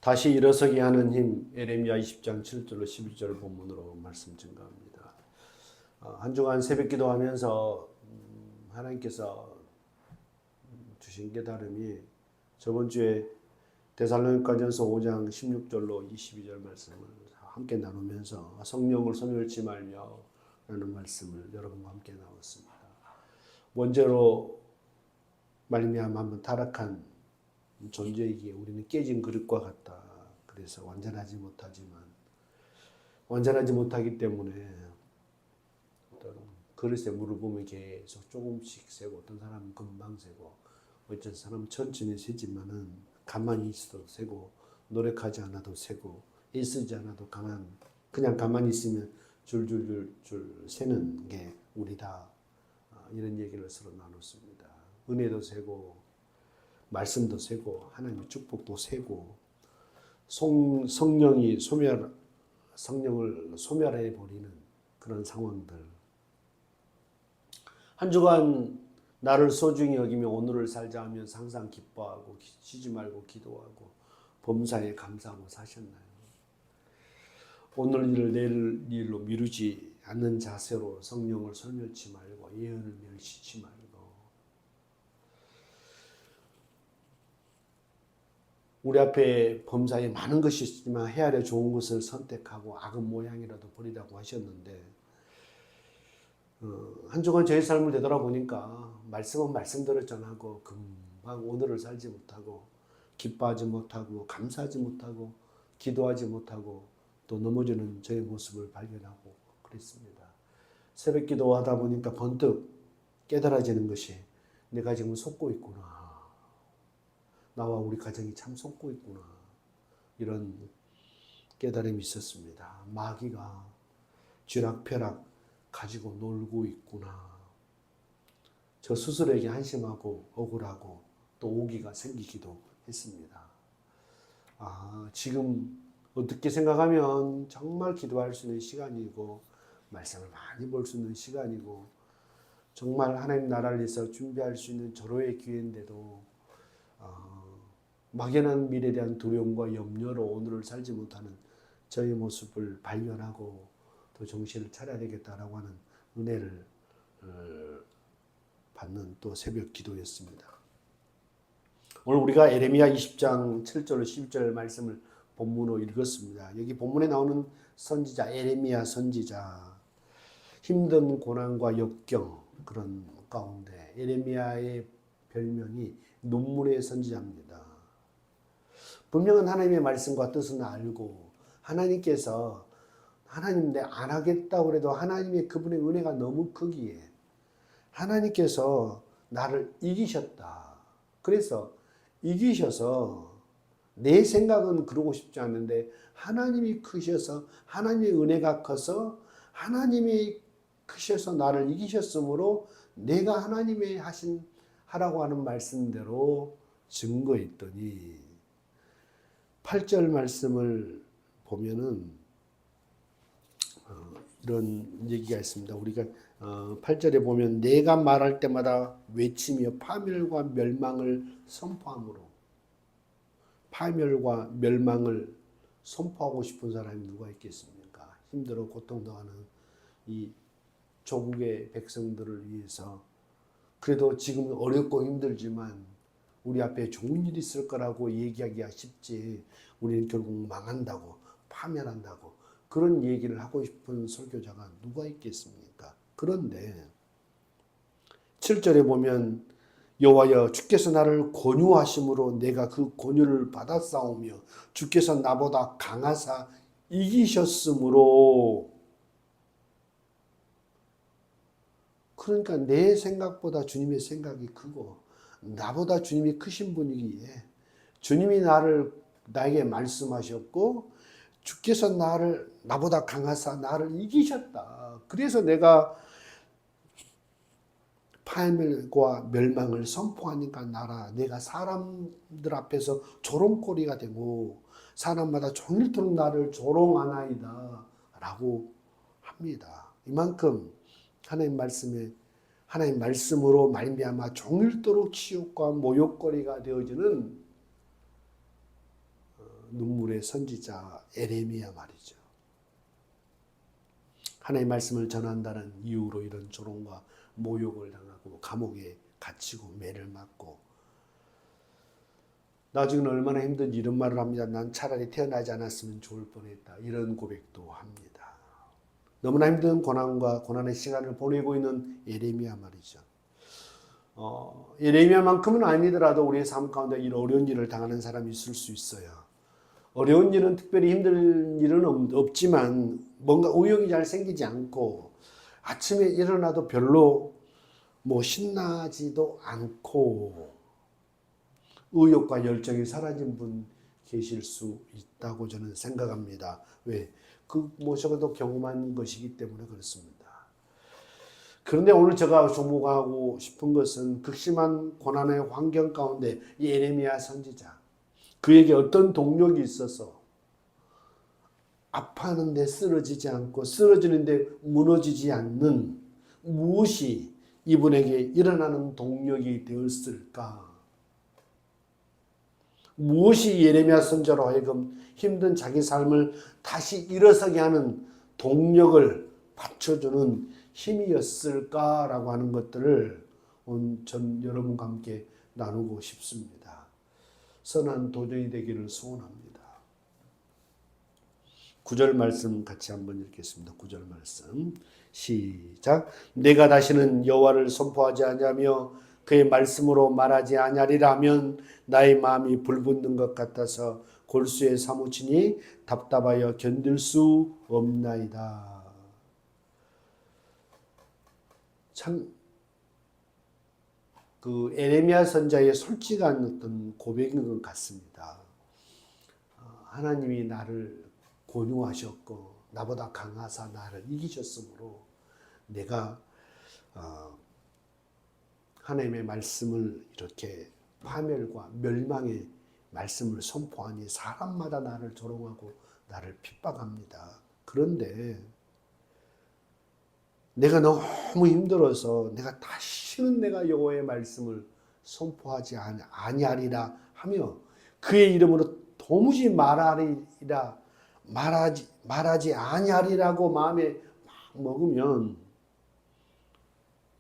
다시 일어서게 하는 힘, 예레미야 20장 7절로 11절 본문으로 말씀 증가합니다. 한 주간 새벽 기도하면서 하나님께서 주신 깨달음이 저번 주에 데살로니가전서 5장 16절로 22절 말씀을 함께 나누면서 성령을 소멸치 말며 라는 말씀을 여러분과 함께 나눴습니다. 원죄로 말미암아 타락한 존재이기에 우리는 깨진 그릇과 같다. 그래서 완전하지 못하기 때문에 어떤 그릇에 물을 보면 계속 조금씩 새고, 어떤 사람은 금방 새고, 어떤 사람은 천천히 새지만은 가만히 있어도 새고, 노력하지 않아도 새고, 애쓰지 않아도 그냥 가만히 있으면 줄줄줄 새는 게 우리다. 이런 얘기를 서로 나눴습니다. 은혜도 새고, 말씀도 새고, 하나님의 축복도 새고, 성령을 소멸해 버리는 그런 상황들. 한 주간 나를 소중히 여기며 오늘을 살자 하며 항상 기뻐하고 쉬지 말고 기도하고 범사에 감사하고 사셨나요? 오늘 일을 내일 일로 미루지 않는 자세로 성령을 소멸치 말고 예언을 멸시치 말고 우리 앞에 범사에 많은 것이 있지만 헤아려 좋은 것을 선택하고 악은 모양이라도 버리라고 하셨는데 한 주간 저의 삶을 되돌아보니까 말씀은 말씀대로 전하고 금방 오늘을 살지 못하고 기뻐하지 못하고 감사하지 못하고 기도하지 못하고 또 넘어지는 저의 모습을 발견하고 그랬습니다. 새벽 기도하다 보니까 번뜩 깨달아지는 것이 내가 지금 속고 있구나. 나와 우리 가정이 참 속고 있구나. 이런 깨달음이 있었습니다. 마귀가 쥐락펴락 가지고 놀고 있구나. 저 스스로에게 한심하고 억울하고 또 오기가 생기기도 했습니다. 지금 어떻게 생각하면 정말 기도할 수 있는 시간이고 말씀을 많이 볼 수 있는 시간이고 정말 하나님 나라를 위해서 준비할 수 있는 절호의 기회인데도 막연한 미래에 대한 두려움과 염려로 오늘을 살지 못하는 저의 모습을 발견하고 또 정신을 차려야 되겠다라고 하는 은혜를 받는 또 새벽 기도였습니다. 오늘 우리가 예레미야 20장 7절 11절 말씀을 본문으로 읽었습니다. 여기 본문에 나오는 선지자 예레미야 선지자 힘든 고난과 역경 그런 가운데 예레미야의 별명이 눈물의 선지자입니다. 분명한 하나님의 말씀과 뜻은 알고 하나님께서 하나님 내 안 하겠다고 그래도 하나님의 그분의 은혜가 너무 크기에 하나님께서 나를 이기셨다. 그래서 이기셔서 내 생각은 그러고 싶지 않은데 하나님이 크셔서 하나님의 은혜가 커서 하나님이 크셔서 나를 이기셨으므로 내가 하나님의 하라고 하는 말씀대로 증거했더니 8절 말씀을 보면은 이런 얘기가 있습니다. 우리가 8절에 보면 내가 말할 때마다 외치며 파멸과 멸망을 선포함으로 파멸과 멸망을 선포하고 싶은 사람이 누가 있겠습니까? 힘들어 고통당하는 이 조국의 백성들을 위해서 그래도 지금 어렵고 힘들지만 우리 앞에 좋은 일이 있을 거라고 얘기하기가 쉽지 우리는 결국 망한다고 파멸한다고 그런 얘기를 하고 싶은 설교자가 누가 있겠습니까? 그런데 7절에 보면 여호와여 주께서 나를 권유하심으로 내가 그 권유를 받았사오며 주께서 나보다 강하사 이기셨으므로 그러니까 내 생각보다 주님의 생각이 크고 나보다 주님이 크신 분이기에 주님이 나에게 말씀하셨고 주께서 나보다 강하사 나를 이기셨다. 그래서 내가 파멸과 멸망을 선포하니까 내가 사람들 앞에서 조롱거리가 되고 사람마다 종일토록 나를 조롱하나이다 라고 합니다. 이만큼 하나님 말씀으로 말미암아 종일토록 치욕과 모욕거리가 되어지는 눈물의 여호와의 선지자 에레미야 말이죠. 하나님의 말씀을 전한다는 이유로 이런 조롱과 모욕을 당하고 감옥에 갇히고 매를 맞고 나중에는 얼마나 힘든지 이런 말을 합니다. 난 차라리 태어나지 않았으면 좋을 뻔했다. 이런 고백도 합니다. 너무나 힘든 고난과 고난의 시간을 보내고 있는 예레미야 말이죠. 예레미야만큼은 아니더라도 우리의 삶 가운데 이런 어려운 일을 당하는 사람이 있을 수 있어요. 어려운 일은 특별히 힘든 일은 없지만 뭔가 의욕이 잘 생기지 않고 아침에 일어나도 별로 신나지도 않고 의욕과 열정이 사라진 분 계실 수 있다고 저는 생각합니다. 왜? 모셔도 경험한 것이기 때문에 그렇습니다. 그런데 오늘 제가 주목하고 싶은 것은 극심한 고난의 환경 가운데 이 에레미야 선지자, 그에게 어떤 동력이 있어서 아파하는데 쓰러지지 않고 쓰러지는데 무너지지 않는 무엇이 이분에게 일어나는 동력이 되었을까? 무엇이 예레미야 선지자로 하여금 힘든 자기 삶을 다시 일어서게 하는 동력을 받쳐주는 힘이었을까라고 하는 것들을 전 여러분과 함께 나누고 싶습니다. 선한 도전이 되기를 소원합니다. 9절 말씀 같이 한번 읽겠습니다. 9절 말씀 시작. 내가 다시는 여호와를 선포하지 아니하며 그의 말씀으로 말하지 아니하리라 하면 나의 마음이 불붙는 것 같아서 골수에 사무치니 답답하여 견딜 수 없나이다. 참 에레미야 선지자의 솔직한 어떤 고백인 것 같습니다. 하나님이 나를 권유하셨고 나보다 강하사 나를 이기셨으므로 내가 하나님의 말씀을 이렇게 파멸과 멸망의 말씀을 선포하니 사람마다 나를 조롱하고 나를 핍박합니다. 그런데 내가 너무 힘들어서 내가 다시는 내가 여호와의 말씀을 선포하지 아니하리라 하며 그의 이름으로 도무지 말하지 아니하리라고 마음에 막 먹으면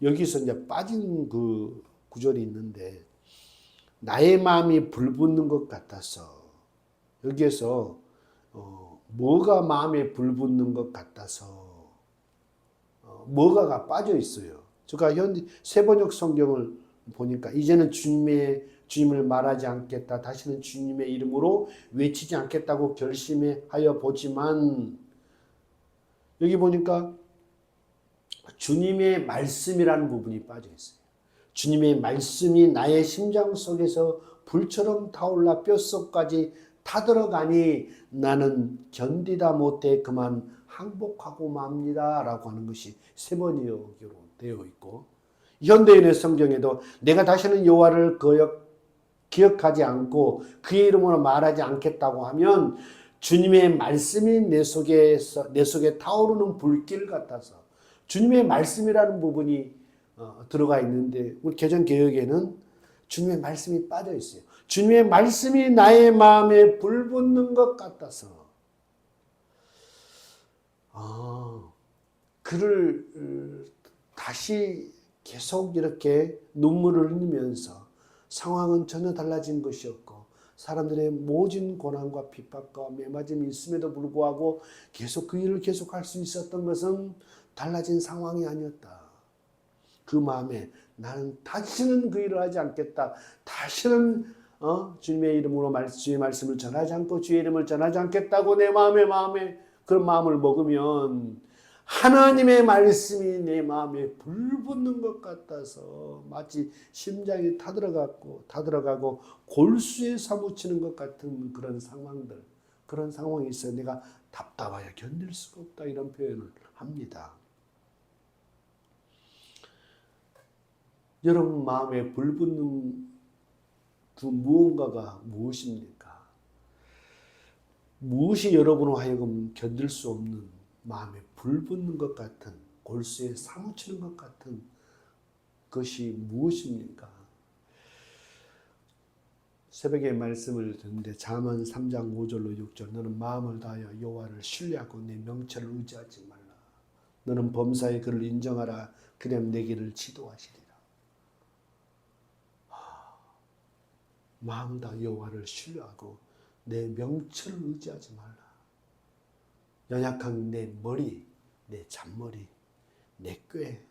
여기서 이제 빠진 그 구절이 있는데 나의 마음이 불붙는 것 같아서 여기에서 뭐가 마음에 불붙는 것 같아서 뭐가가 빠져 있어요. 제가 현재 세번역 성경을 보니까 이제는 주님을 말하지 않겠다. 다시는 주님의 이름으로 외치지 않겠다고 결심하여 보지만 여기 보니까 주님의 말씀이라는 부분이 빠져 있어요. 주님의 말씀이 나의 심장 속에서 불처럼 타올라 뼛속까지 타들어가니 나는 견디다 못해 그만 항복하고 맙니다 라고 하는 것이 세번역으로 되어 있고 현대인의 성경에도 내가 다시는 여호와를 기억하지 않고 그의 이름으로 말하지 않겠다고 하면 주님의 말씀이 내 속에 타오르는 불길 같아서 주님의 말씀이라는 부분이 들어가 있는데 우리 개정개혁에는 주님의 말씀이 빠져 있어요. 주님의 말씀이 나의 마음에 불붙는 것 같아서 그를 다시 계속 이렇게 눈물을 흘리면서 상황은 전혀 달라진 것이 없고 사람들의 모진 고난과 핍박과 매맞음이 있음에도 불구하고 계속 그 일을 계속할 수 있었던 것은 달라진 상황이 아니었다. 그 마음에 나는 다시는 그 일을 하지 않겠다. 다시는 주님의 이름으로 주의 말씀을 전하지 않고 주의 이름을 전하지 않겠다고 내 마음에 그런 마음을 먹으면 하나님의 말씀이 내 마음에 불붙는 것 같아서 마치 심장이 타들어가고 골수에 사무치는 것 같은 그런 상황들, 그런 상황이 있어요. 내가 답답하여 견딜 수가 없다 이런 표현을 합니다. 여러분 마음에 불붙는 그 무언가가 무엇입니까? 무엇이 여러분으로 하여금 견딜 수 없는 마음에 불붙는 것 같은 골수에 사무치는 것 같은 것이 무엇입니까? 새벽에 말씀을 듣는데 잠언 3장 5절로 6절 너는 마음을 다하여 여호와를 신뢰하고 내 명철을 의지하지 말라. 너는 범사에 그를 인정하라. 그냥 내 길을 지도하시리라. 마음을 다하여 여호와를 신뢰하고 내 명철을 의지하지 말라. 연약한 내 머리, 내 잔머리, 내 꾀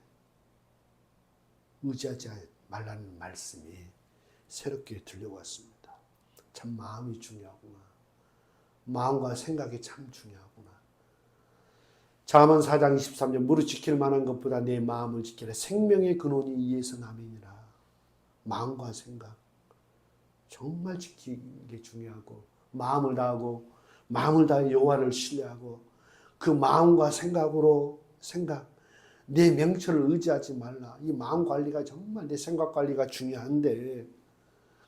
의지하지 말라는 말씀이 새롭게 들려왔습니다. 참 마음이 중요하구나. 마음과 생각이 참 중요하구나. 잠언 4장 23절 무릇 지킬 만한 것보다 내 마음을 지키라. 생명의 근원이 이에서 남이니라. 마음과 생각 정말 지키는 게 중요하고 마음을 다하고 마음을 다해 여호와를 신뢰하고 그 마음과 생각으로 내 명철을 의지하지 말라. 이 마음 관리가 정말 내 생각 관리가 중요한데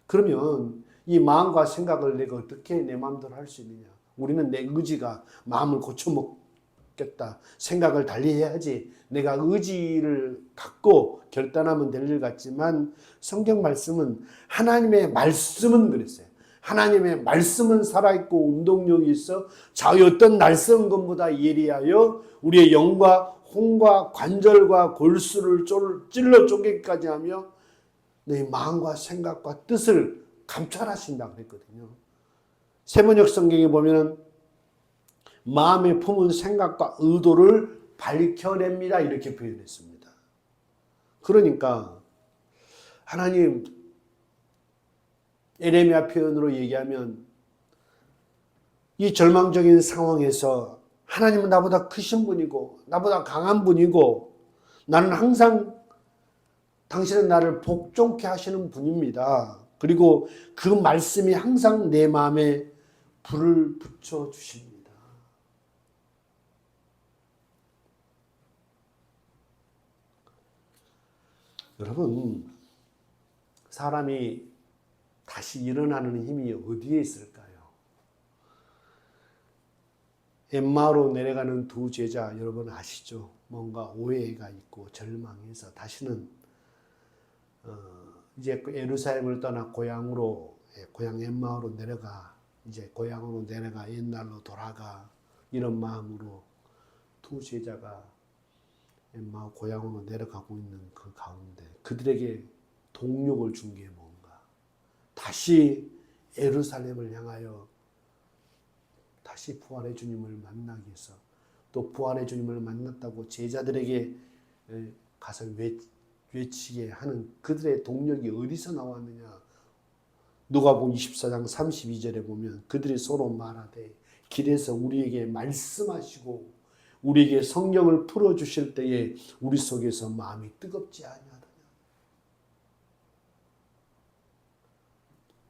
그러면 이 마음과 생각을 내가 어떻게 내 마음대로 할 수 있느냐. 우리는 내 의지가 마음을 고쳐먹겠다. 생각을 달리 해야지. 내가 의지를 갖고 결단하면 될 일 같지만 성경 말씀은 하나님의 말씀은 그랬어요. 하나님의 말씀은 살아있고 운동력이 있어 자의 어떤 날쌘 것보다 예리하여 우리의 영과 혼과 관절과 골수를 찔러 쪼개기까지 하며 내 마음과 생각과 뜻을 감찰하신다고 그랬거든요. 세번역 성경에 보면은 마음에 품은 생각과 의도를 밝혀냅니다. 이렇게 표현했습니다. 그러니까 하나님 에레미야 표현으로 얘기하면 이 절망적인 상황에서 하나님은 나보다 크신 분이고 나보다 강한 분이고 나는 항상 당신은 나를 복종케 하시는 분입니다. 그리고 그 말씀이 항상 내 마음에 불을 붙여 주십니다. 여러분, 사람이 다시 일어나는 힘이 어디에 있을까요? 엠마오로 내려가는 두 제자 여러분 아시죠? 뭔가 오해가 있고 절망해서 다시는 이제 예루살렘을 떠나 고향 엠마오로 내려가 이제 고향으로 내려가 옛날로 돌아가 이런 마음으로 두 제자가 엠마오 고향으로 내려가고 있는 그 가운데 그들에게 동력을 준 게 뭔가 다시 예루살렘을 향하여 다시 부활의 주님을 만나기 위해서 또 부활의 주님을 만났다고 제자들에게 가서 외치게 하는 그들의 동력이 어디서 나왔느냐. 누가복음 24장 32절에 보면 그들이 서로 말하되 길에서 우리에게 말씀하시고 우리에게 성경을 풀어주실 때에 우리 속에서 마음이 뜨겁지 아니하더냐.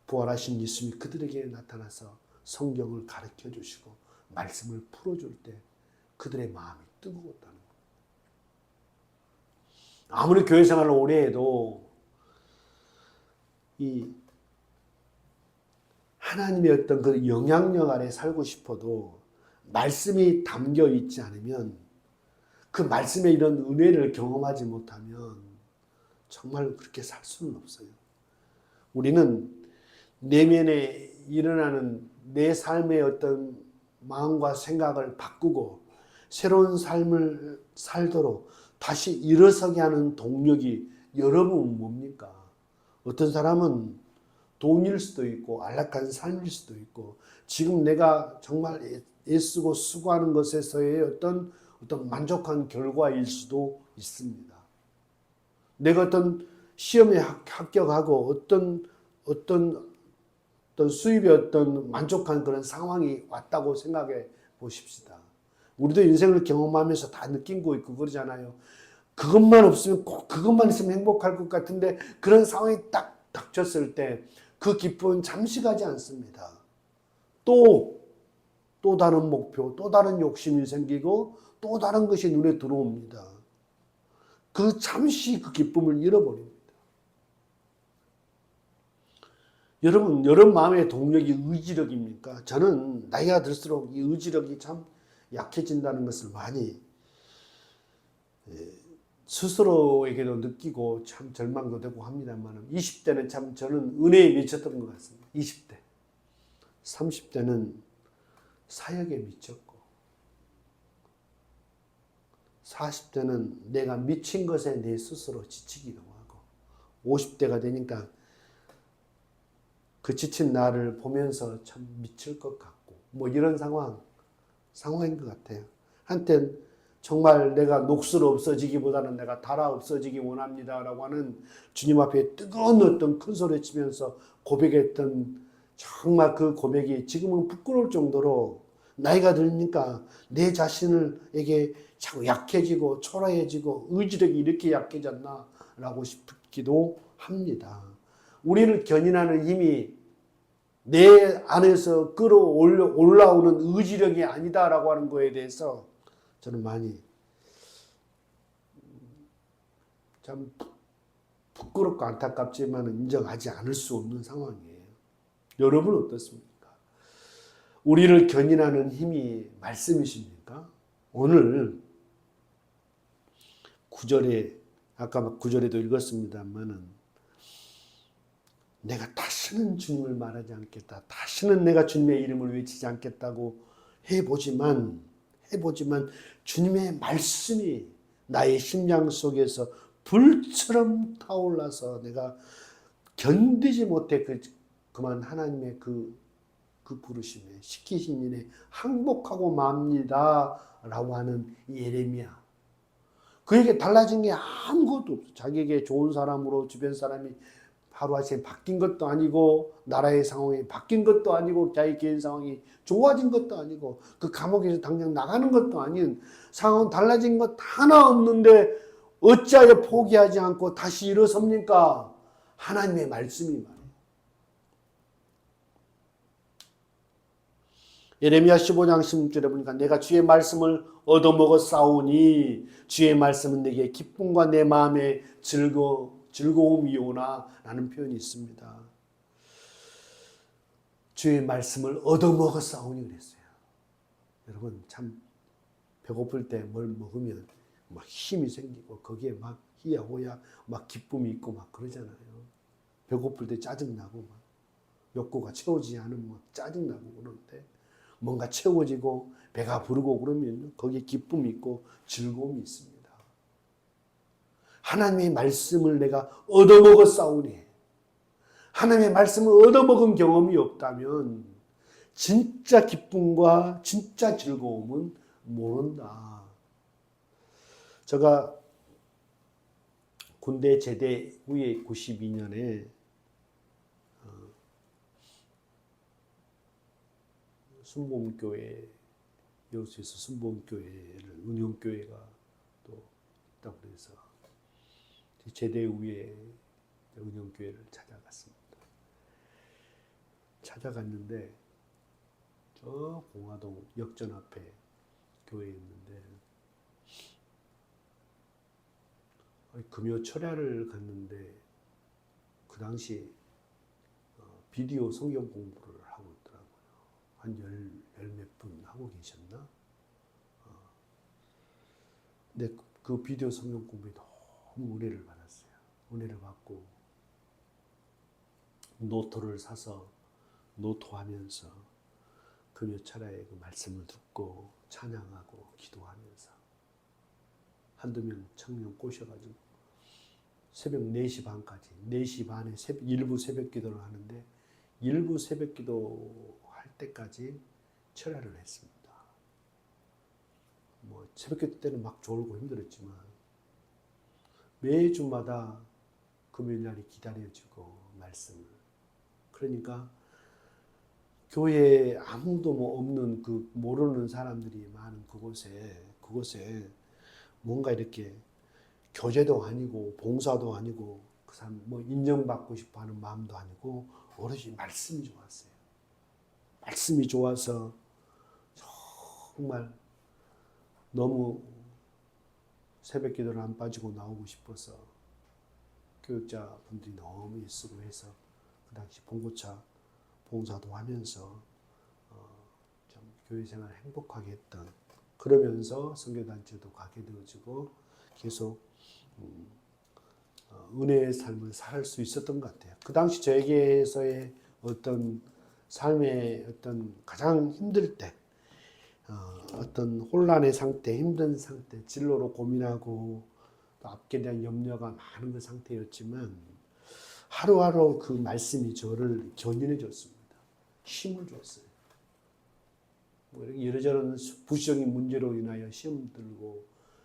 부활하신 예수님이 그들에게 나타나서 성경을 가르쳐 주시고 말씀을 풀어줄 때 그들의 마음이 뜨거웠다는 거예요. 아무리 교회 생활을 오래 해도 이 하나님의 어떤 그 영향력 아래 살고 싶어도 말씀이 담겨 있지 않으면 그 말씀의 이런 은혜를 경험하지 못하면 정말 그렇게 살 수는 없어요. 우리는 내면에 일어나는 내 삶의 어떤 마음과 생각을 바꾸고 새로운 삶을 살도록 다시 일어서게 하는 동력이 여러분 뭡니까? 어떤 사람은 돈일 수도 있고 안락한 삶일 수도 있고 지금 내가 정말 애쓰고 수고하는 것에서의 어떤 만족한 결과일 수도 있습니다. 내가 어떤 시험에 합격하고 어떤 수입의 어떤 만족한 그런 상황이 왔다고 생각해 보십시다. 우리도 인생을 경험하면서 다 느낀 거 있고 그러잖아요. 그것만 없으면 꼭 그것만 있으면 행복할 것 같은데 그런 상황이 딱 닥쳤을 때 그 기쁨은 잠시 가지 않습니다. 또 다른 목표, 또 다른 욕심이 생기고 또 다른 것이 눈에 들어옵니다. 그 잠시 그 기쁨을 잃어버립니다. 여러분 마음의 동력이 의지력입니까? 저는 나이가 들수록 이 의지력이 참 약해진다는 것을 많이 스스로에게도 느끼고 참 절망도 되고 합니다만 20대는 참 저는 은혜에 미쳤던 것 같습니다. 20대. 30대는 사역에 미쳤고 40대는 내가 미친 것에 내 스스로 지치기도 하고 50대가 되니까 그 지친 나를 보면서 참 미칠 것 같고 뭐 이런 상황인 것 같아요. 한땐 정말 내가 녹슬어 없어지기보다는 내가 달아 없어지기 원합니다라고 하는 주님 앞에 뜨거운 어떤 큰 소리 치면서 고백했던 정말 그 고백이 지금은 부끄러울 정도로 나이가 들니까 내 자신에게 자꾸 약해지고 초라해지고 의지력이 이렇게 약해졌나라고 싶기도 합니다. 우리를 견인하는 힘이 내 안에서 끌어올라오는 의지력이 아니다라고 하는 거에 대해서 저는 많이 참 부끄럽고 안타깝지만 인정하지 않을 수 없는 상황이에요. 여러분 어떻습니까? 우리를 견인하는 힘이 말씀이십니까? 오늘 9절에 아까 9절에도 읽었습니다만은 내가 다시는 주님을 말하지 않겠다. 다시는 내가 주님의 이름을 외치지 않겠다고 해보지만 주님의 말씀이 나의 심장 속에서 불처럼 타올라서 내가 견디지 못해 그만 하나님의 그 부르심에 시키신 일에 항복하고 맙니다 라고 하는 예레미야. 그에게 달라진 게 아무것도 없어. 자기에게 좋은 사람으로 주변 사람이 하루아침에 바뀐 것도 아니고 나라의 상황이 바뀐 것도 아니고 자기 개인 상황이 좋아진 것도 아니고 그 감옥에서 당장 나가는 것도 아닌 상황 달라진 것 하나 없는데 어찌하여 포기하지 않고 다시 일어섭니까? 하나님의 말씀이 말이에요. 예레미야 15장 16절에 보니까 내가 주의 말씀을 얻어먹어 싸우니 주의 말씀은 내게 기쁨과 내 마음의 즐거움이오나 라는 표현이 있습니다. 주의 말씀을 얻어먹어 싸우니 그랬어요. 여러분 참 배고플 때 뭘 먹으면 막 힘이 생기고 거기에 막 희야호야 막 기쁨이 있고 막 그러잖아요. 배고플 때 짜증나고 막 욕구가 채워지지 않으면 막 짜증나고 그러는데 뭔가 채워지고 배가 부르고 그러면 거기에 기쁨이 있고 즐거움이 있습니다. 하나님의 말씀을 내가 얻어먹어 싸우니 하나님의 말씀을 얻어먹은 경험이 없다면 진짜 기쁨과 진짜 즐거움은 모른다. 제가 군대 제대 후에 92년에 순복음교회 여수에서 순복음교회를 은용교회가 또 있다고 그래서 제대 후에 은용교회를 찾아갔습니다. 찾아갔는데 저 공화동 역전 앞에 교회였는데 금요 철야를 갔는데 그 당시 비디오 성경 공부를 하고 있더라고요. 한 열 몇 분 하고 계셨나? 근데 그 비디오 성경 공부에 너무 은혜를 받았어요. 은혜를 받고 노트를 사서 노트하면서 금요 철야의 그 말씀을 듣고 찬양하고 기도하면서 한두 명 청년 꼬셔가지고 새벽 4시 반까지 4시 반에 일부 새벽 기도를 하는데 일부 새벽 기도 할 때까지 철야를 했습니다. 뭐 새벽 기도 때는 막 졸고 힘들었지만 매주마다 금요일 날이 기다려지고 말씀을 그러니까 교회에 아무도 뭐 없는 그 모르는 사람들이 많은 그곳에 뭔가 이렇게 교제도 아니고 봉사도 아니고 그 사람 뭐 인정받고 싶어 하는 마음도 아니고 오로지 말씀이 좋았어요. 말씀이 좋아서 정말 너무 새벽 기도를 안 빠지고 나오고 싶어서 교육자분들이 너무 애쓰고 해서 그 당시 봉고차 봉사도 하면서 좀 교회 생활을 행복하게 했던 그러면서 선교단체도 가게 되어지고 계속 은혜의 삶을 살 수 있었던 것 같아요. 그 당시 저에게서의 어떤 삶의 어떤 가장 힘들 때, 어떤 혼란의 상태, 힘든 상태, 진로로 고민하고 또 앞에 대한 염려가 많은 그 상태였지만 하루하루 그 말씀이 저를 견인해 줬습니다. 힘을 줬어요. 뭐 이러저런 부정적인 문제로 인하여 시험 들고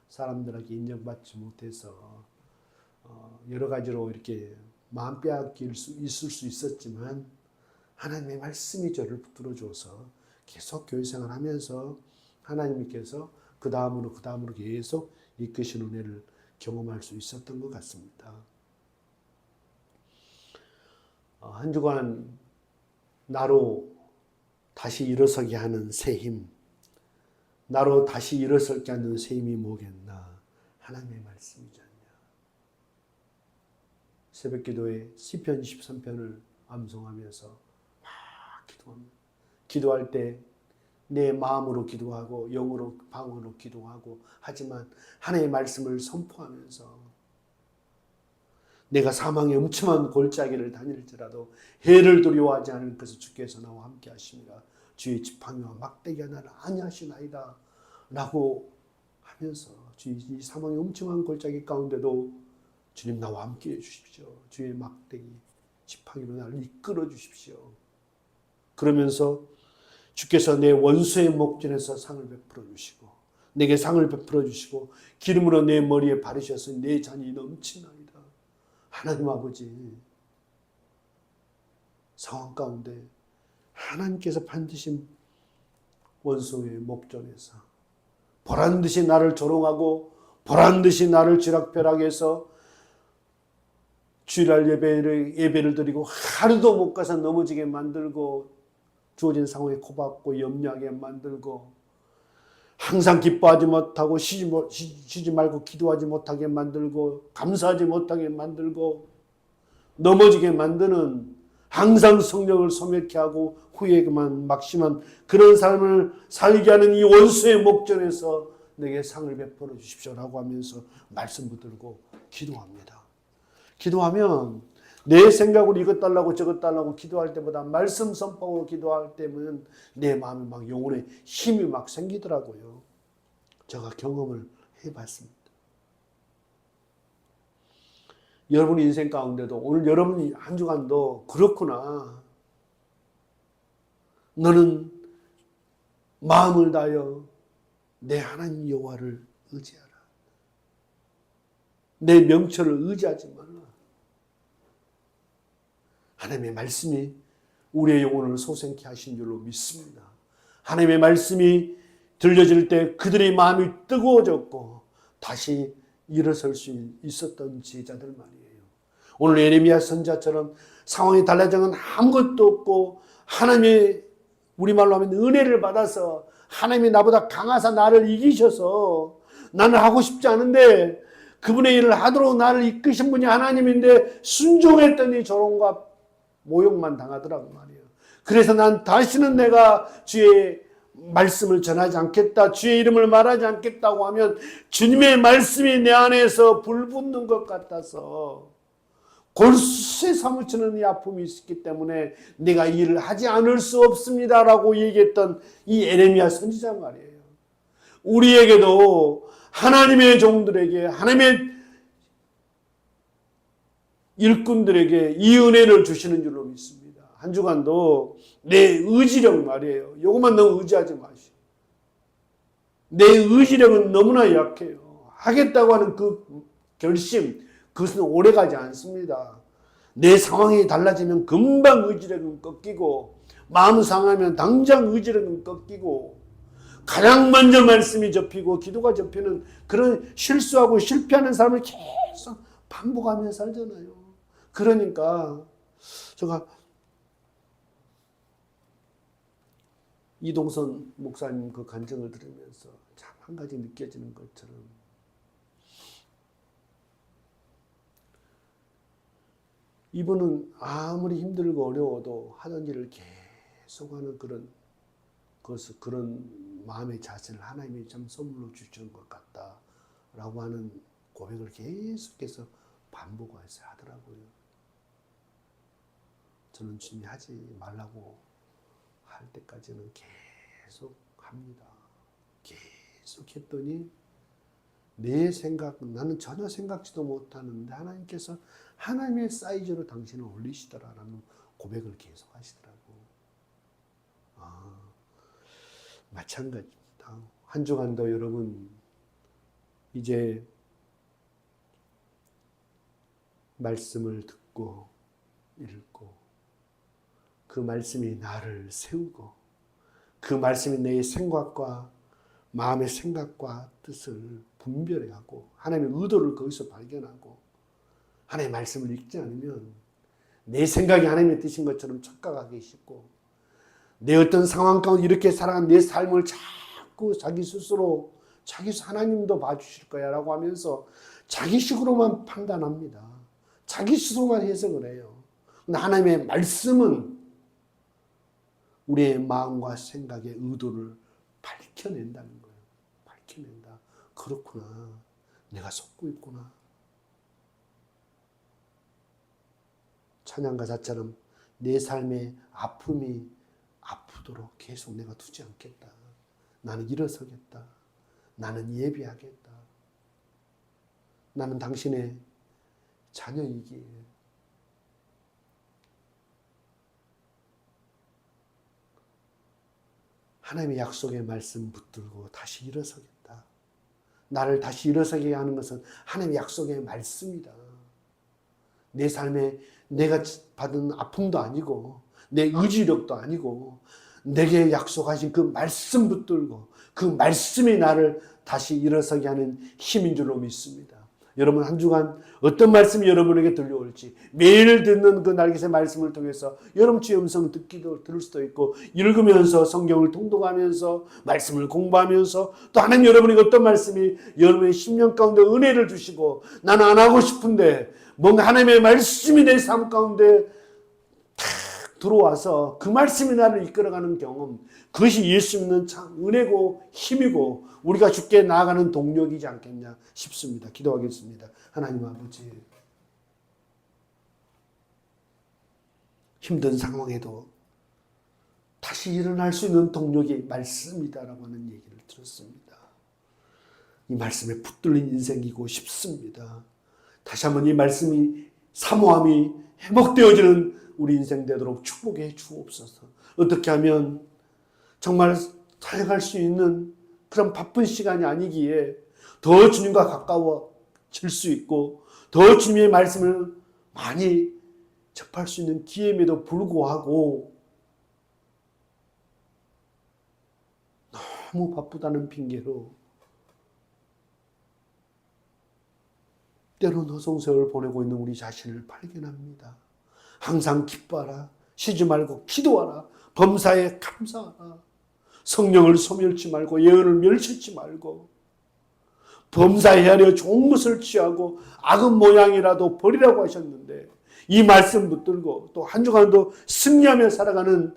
사람들에게 인정받지 못해서 여러 가지로 이렇게 마음 빼앗길 수 있을 수 있었지만 하나님의 말씀이 저를 붙들어줘서 계속 교회 생활하면서 하나님께서 그 다음으로 계속 이끄신 은혜를 경험할 수 있었던 것 같습니다. 한 주간 나로 다시 일어서게 하는 새 힘, 나로 다시 일어서게 하는 새 힘이 뭐겠나? 하나님의 말씀이지 않냐. 새벽 기도에 시편 23편을 암송하면서 막 기도합니다. 기도할 때 내 마음으로 기도하고 영으로 방언으로 기도하고 하지만 하나님의 말씀을 선포하면서 내가 사망의 음침한 골짜기를 다닐지라도 해를 두려워하지 않을 것을 주께서 나와 함께 하십니다. 주의 지팡이와 막대기가 나를 안위하시나이다 라고 하면서 이 사망의 음침한 골짜기 가운데도 주님 나와 함께 해주십시오. 주의 막대기 지팡이로 나를 이끌어 주십시오. 그러면서 주께서 내 원수의 목전에서 상을 베풀어 주시고 내게 상을 베풀어 주시고 기름으로 내 머리에 바르셔서 내 잔이 넘치나이다. 하나님 아버지, 상황 가운데 하나님께서 반드시 원수의 목전에서 보란듯이 나를 조롱하고 보란듯이 나를 쥐락펴락하게 해서 주일날 예배를 드리고 하루도 못 가서 넘어지게 만들고 주어진 상황에 코박고 염려하게 만들고 항상 기뻐하지 못하고 쉬지 말고 기도하지 못하게 만들고 감사하지 못하게 만들고 넘어지게 만드는 항상 성령을 소멸케 하고 후회만 막심한 그런 삶을 살게 하는 이 원수의 목전에서 내게 상을 베풀어 주십시오라고 하면서 말씀 붙들고 기도합니다. 기도하면 내 생각으로 이것 달라고 저것 달라고 기도할 때보다 말씀 선포로 기도할 때면 내 마음에 막 영혼에 힘이 막 생기더라고요. 제가 경험을 해봤습니다. 여러분 인생 가운데도 오늘 여러분 한 주간도 그렇구나. 너는 마음을 다하여 내 하나님 여호와를 의지하라. 내 명철을 의지하지 말라. 하나님의 말씀이 우리의 영혼을 소생케 하신 줄로 믿습니다. 하나님의 말씀이 들려질 때 그들의 마음이 뜨거워졌고 다시 일어설 수 있었던 제자들 말이에요. 오늘 예레미야 선지자처럼 상황이 달라진 건 아무것도 없고 하나님의 우리말로 하면 은혜를 받아서 하나님이 나보다 강하사 나를 이기셔서 나는 하고 싶지 않은데 그분의 일을 하도록 나를 이끄신 분이 하나님인데 순종했더니 조롱과 모욕만 당하더라고 말이에요. 그래서 난 다시는 내가 주의 말씀을 전하지 않겠다. 주의 이름을 말하지 않겠다고 하면 주님의 말씀이 내 안에서 불붙는 것 같아서 골수에 사무치는 이 아픔이 있었기 때문에 내가 이 일을 하지 않을 수 없습니다라고 얘기했던 이 예레미야 선지자 말이에요. 우리에게도 하나님의 종들에게 하나님의 일꾼들에게 이 은혜를 주시는 줄로 믿습니다. 한 주간도 내 의지력 말이에요. 이것만 너무 의지하지 마시오. 내 의지력은 너무나 약해요. 하겠다고 하는 그 결심, 그것은 오래가지 않습니다. 내 상황이 달라지면 금방 의지력은 꺾이고 마음 상하면 당장 의지력은 꺾이고 가장 먼저 말씀이 접히고 기도가 접히는 그런 실수하고 실패하는 삶을 계속 반복하며 살잖아요. 그러니까 제가 이동선 목사님 그 간증을 들으면서 참 한 가지 느껴지는 것처럼 이분은 아무리 힘들고 어려워도 하던 일을 계속하는 그런 마음의 자세를 하나님이 참 선물로 주신 것 같다라고 하는 고백을 계속해서 반복해서 하더라고요. 저는 주님이 하지 말라고 할 때까지는 계속 합니다. 계속 했더니 내 생각, 나는 전혀 생각지도 못하는데 하나님께서 하나님의 사이즈로 당신을 올리시더라라는 고백을 계속 하시더라고. 마찬가지입니다. 한 주간도 여러분 이제 말씀을 듣고 읽고 그 말씀이 나를 세우고 그 말씀이 내 생각과 마음의 생각과 뜻을 분별하고 하나님의 의도를 거기서 발견하고 하나님의 말씀을 읽지 않으면 내 생각이 하나님의 뜻인 것처럼 착각하기 쉽고 내 어떤 상황 가운데 이렇게 살아간 내 삶을 자꾸 자기 스스로 하나님도 봐주실 거야 라고 하면서 자기식으로만 판단합니다. 자기 스스로만 해석을 해요. 근데 하나님의 말씀은 우리의 마음과 생각의 의도를 밝혀낸다는 거예요. 밝혀낸다. 그렇구나. 내가 속고 있구나. 찬양가사처럼 내 삶의 아픔이 아프도록 계속 내가 두지 않겠다. 나는 일어서겠다. 나는 예비하겠다. 나는 당신의 자녀이기에 하나님의 약속의 말씀 붙들고 다시 일어서겠다. 나를 다시 일어서게 하는 것은 하나님의 약속의 말씀이다. 내 삶에 내가 받은 아픔도 아니고 내 의지력도 아니고 내게 약속하신 그 말씀 붙들고 그 말씀이 나를 다시 일어서게 하는 힘인 줄로 믿습니다. 여러분 한 주간 어떤 말씀이 여러분에게 들려올지 매일 듣는 그 날개의 말씀을 통해서 여러분 주의 음성 들을 수도 있고 읽으면서 성경을 통독하면서 말씀을 공부하면서 또 하나님 여러분에게 어떤 말씀이 여러분의 심령 가운데 은혜를 주시고 나는 안 하고 싶은데 뭔가 하나님의 말씀이 내 삶 가운데 탁 들어와서 그 말씀이 나를 이끌어가는 경험, 그것이 예수 믿는 참 은혜고 힘이고 우리가 주께 나아가는 동력이지 않겠냐 싶습니다. 기도하겠습니다. 하나님 아버지, 힘든 상황에도 다시 일어날 수 있는 동력이 말씀이다라고 하는 얘기를 들었습니다. 이 말씀에 붙들린 인생이고 싶습니다. 다시 한번 이 말씀이 사모함이 회복되어지는 우리 인생 되도록 축복해 주옵소서. 어떻게 하면 정말 살아갈 수 있는 그런 바쁜 시간이 아니기에 더 주님과 가까워질 수 있고 더 주님의 말씀을 많이 접할 수 있는 기회임에도 불구하고 너무 바쁘다는 핑계로 때론 허송세월을 보내고 있는 우리 자신을 발견합니다. 항상 기뻐하라. 쉬지 말고 기도하라. 범사에 감사하라. 성령을 소멸치 말고 예언을 멸치지 말고 범사에 하려 좋은 것을 취하고 악은 모양이라도 버리라고 하셨는데 이 말씀 붙들고 또 한 주간도 승리하며 살아가는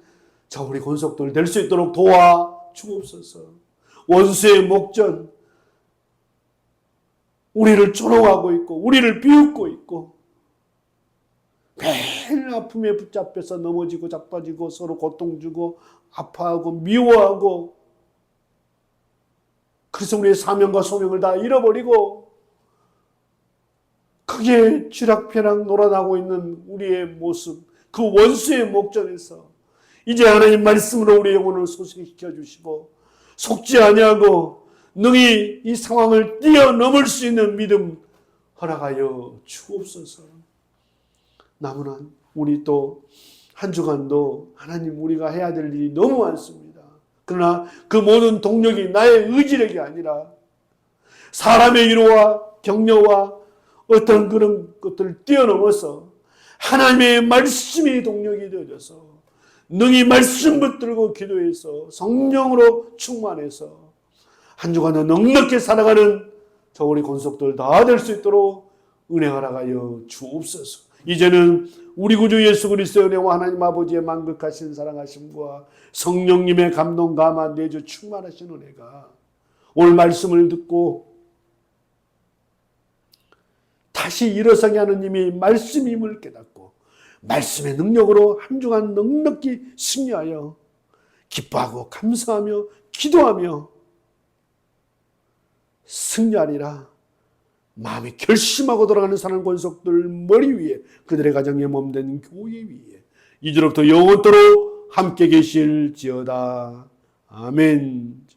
저 우리 권속들 될 수 있도록 도와주옵소서. 원수의 목전 우리를 조롱하고 있고 우리를 비웃고 있고 매일 아픔에 붙잡혀서 넘어지고 자빠지고 서로 고통 주고 아파하고 미워하고 그래서 우리의 사명과 소명을 다 잃어버리고 크게 쥐락펴락 놀아나고 있는 우리의 모습, 그 원수의 목전에서 이제 하나님 말씀으로 우리의 영혼을 소식시켜 주시고 속지 아니하고 능히 이 상황을 뛰어넘을 수 있는 믿음 허락하여 주옵소서. 남은 한 우리 또 한 주간도 하나님 우리가 해야 될 일이 너무 많습니다. 그러나 그 모든 동력이 나의 의지력이 아니라 사람의 위로와 격려와 어떤 그런 것들을 뛰어넘어서 하나님의 말씀이 동력이 되어져서 능히 말씀 붙들고 기도해서 성령으로 충만해서 한 주간도 넉넉히 살아가는 저 우리 권속들 다 될 수 있도록 은혜 허락하여 주옵소서. 이제는 우리 구주 예수 그리스도의 은혜와 하나님 아버지의 만극하신 사랑하심과 성령님의 감동 감화 내주 충만하신 은혜가 오늘 말씀을 듣고 다시 일어서게 하는 님이 말씀임을 깨닫고 말씀의 능력으로 한 주간 넉넉히 승리하여 기뻐하고 감사하며 기도하며 승리하리라. 마음이 결심하고 돌아가는 사랑 권속들 머리 위에, 그들의 가정의 몸된 교회 위에 이제로부터 영원토록 함께 계실지어다. 아멘.